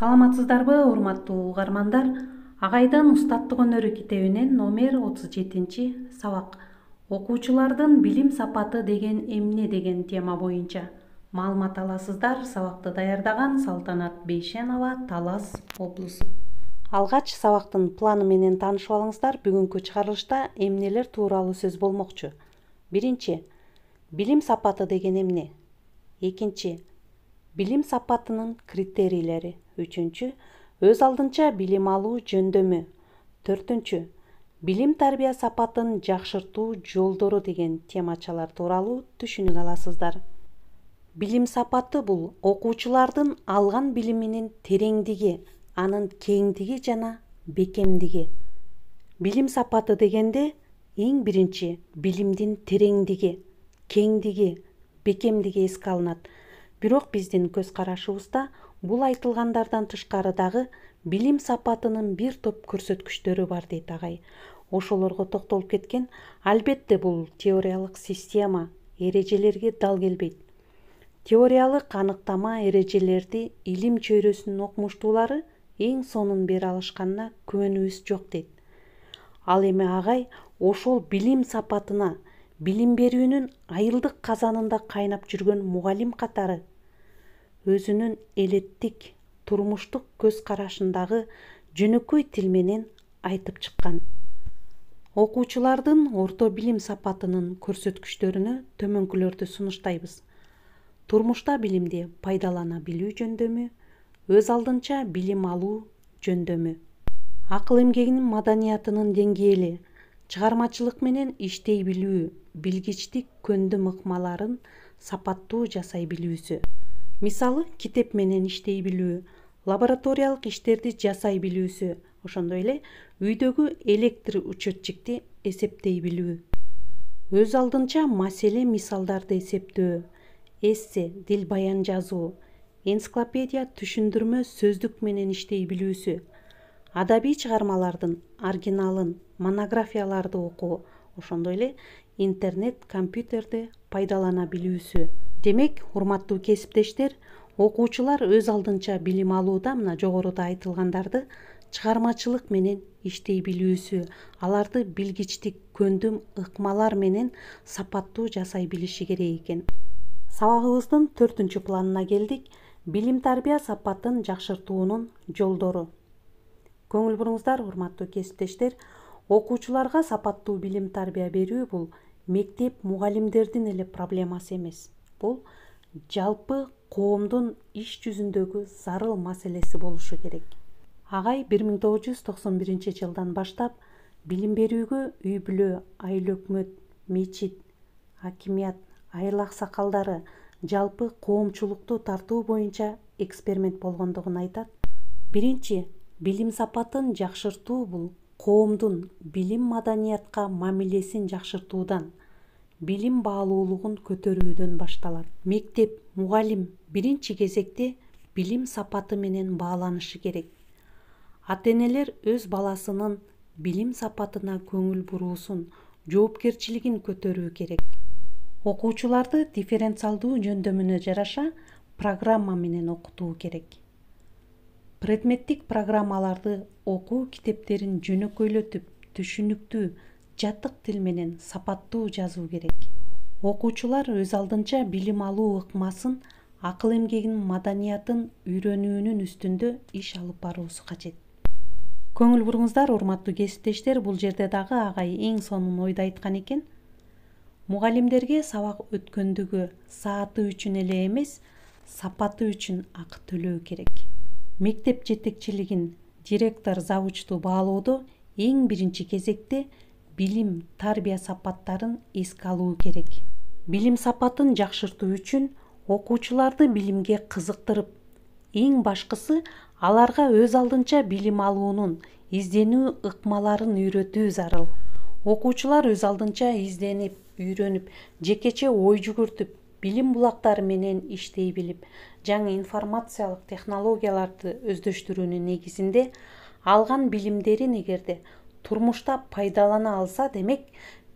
Саламатсыздарбы, урматтуу угармандар? Агайдын устаттык өнөрү китебинен номер 37 сабак окуучулардын билим сапаты деген эмне деген тема боюнча маалымат аласыздар. Сабакты даярдаган Салтанат Бейшенова, Талас облусу. Алгач сабактын планы менен таанышып алыңыздар. Бүгүнкү чыгарылышта эмнелер тууралуу сөз болмокчу? Биринчи, билим сапаты деген эмне? Экинчи, билим сапатынын критерийлери. Үчүнчү, өз алдынча билим алуу жөндөмү. Төртүнчү, билим тарбия сапатын жакшыртуу жолдору деген темачалар тууралуу түшүнүк аласыздар. Билим сапаты бул окуучулардын алган билиминин тереңдиги, анын кеңдиги жана бекемдиги. Билим сапаты дегенде эң биринчи билимдин тереңдиги, кеңдиги, бекемдиги эске алынат. Бирок биздин көз карашыбызда бул айтылгандардан тышкары дагы билим сапатынын бир топ көрсөткүчтөрү бар дейт агай. Ошолорго токтолуп кеткен. Албетте бул теориялык система, эрежелерге дал келбейт. Теориялык аныктама эрежелерди илим чөйрөсүнүн окумуштуулары эң сонун бере алышканына күмөнүбүз жок дейт. Ал эми агай ошол билим сапатына, билим берүүнүн айылдык казанында кайнап жүргөн мугалим катары өзүнүн элеттик, турмуштук көз карашындагы жөнөкөй тил менен айтып чыккан. Окуучулардын орто билим сапатынын көрсөткүчтөрүнө төмөнкүлөрдү сунуштайбыз. Турмушта билимди пайдалана билүү жөндөмү, өз алдынча билим алуу жөндөмү. Акыл эмгегинин маданиятынын деңгээли, чыгармачылык менен иштей билүү, билгичтик көндүм ыкмаларын сапаттуу жасай билүүсү. Мисалы, китеп менен иштей билүү, лабораториялык иштерди жасай билүүсү, ошондой эле үйдөгү электр учетчикти эсептей билүү. Өз алдынча маселе мисалдарды эсептөө, эссе, дил баян жазуу, энциклопедия түшүндүрмө сөздүк менен иштей билүүсү, адабий чыгармалардын оригиналын, монографияларды окуу, ошондой эле интернет, компьютерди пайдалана билүүсү. Демек, урматтуу кесиптештер, окуучулар өз алдынча билим алууда мына жогоруда айтылгандарды чыгармачылык менен иштей билүүсү, аларды билгичтик көндүм ыкмалар менен сапаттуу жасай билиши керек экен. Сабагыбыздын 4-чү планына келдик. Билим тарбия сапатын жакшыртуунун жолдору. Көңүл буруңуздар, урматтуу кесиптештер, окуучуларга сапаттуу билим тарбия берүү бул мектеп мугалимдердин эле проблемасы эмес. Бул жалпы коомдун иш жүзүндөгү зарыл маселеси болушу керек. Агай 1991 жылдан баштап билим берүүгө үй-бүлө, айыл өкмөт, мечит, акимият, айыл аксакалдары, жалпы коомчулукту тартуу боюнча эксперимент болгондугун айтат. Биринчи, билим сапатын жакшыртуу бул коомдун билим маданиятка мамилесин жакшыртуудан, билим баалуулугун көтөрүүдөн башталат. Мектеп, мугалим биринчи кезекте билим сапаты менен бааланышы керек. Ата-энелер өз баласынын билим сапатына көңүл буруусун, жоопкерчилигин көтөрүү керек. Окуучуларды дифференциалдуу жөндөмүнө жараша программа менен окутуу керек. Предметтик программаларды окуу китептерин жөнөкөйлөтүп, түшүнүктүү, жатык тил менен сапаттуу жазуу керек. Окуучулар өз алдынча билим алуу ыкмасын, акыл эмгегинин маданиятын үйрөнүүнүн үстүндө иш алып баруусу кажет. Көңүл буруңуздар, урматтуу кесиптештер, бул жерде дагы агай эң сонун ойду айткан экен. Мугалимдерге сабак өткөндүгү, сааты үчүн эле эмес, сапаты үчүн акы төлөө керек. Мектеп жетекчилигин, директор, завучту баалоодо эң биринчи кезекте билим тарбия сапаттарын эске алуу керек. Билим сапатын жакшыртуу үчүн окуучуларды билимге кызыктырып, эң башкысы аларга өз алдынча билим алуунун, изденүү ыкмаларын үйрөтүү зарыл. Окуучулар өз алдынча изденип, үйрөнүп, жекече ой жүгүртүп, билим булактары менен иштей билип, жаңы информациялык технологияларды өздөштүрүүнүн негизинде алган билимдерин эгерде турмушта пайдалана алса, демек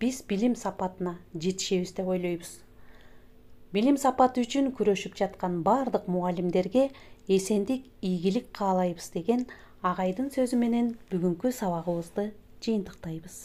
биз билим сапатына жетишебиз деп ойлойбуз. Билим сапаты үчүн күрөшүп жаткан бардык мугалимдерге эсендик, ийгилик каалайбыз деген агайдын сөзү менен бүгүнкү сабагыбызды жыйынтыктайбыз.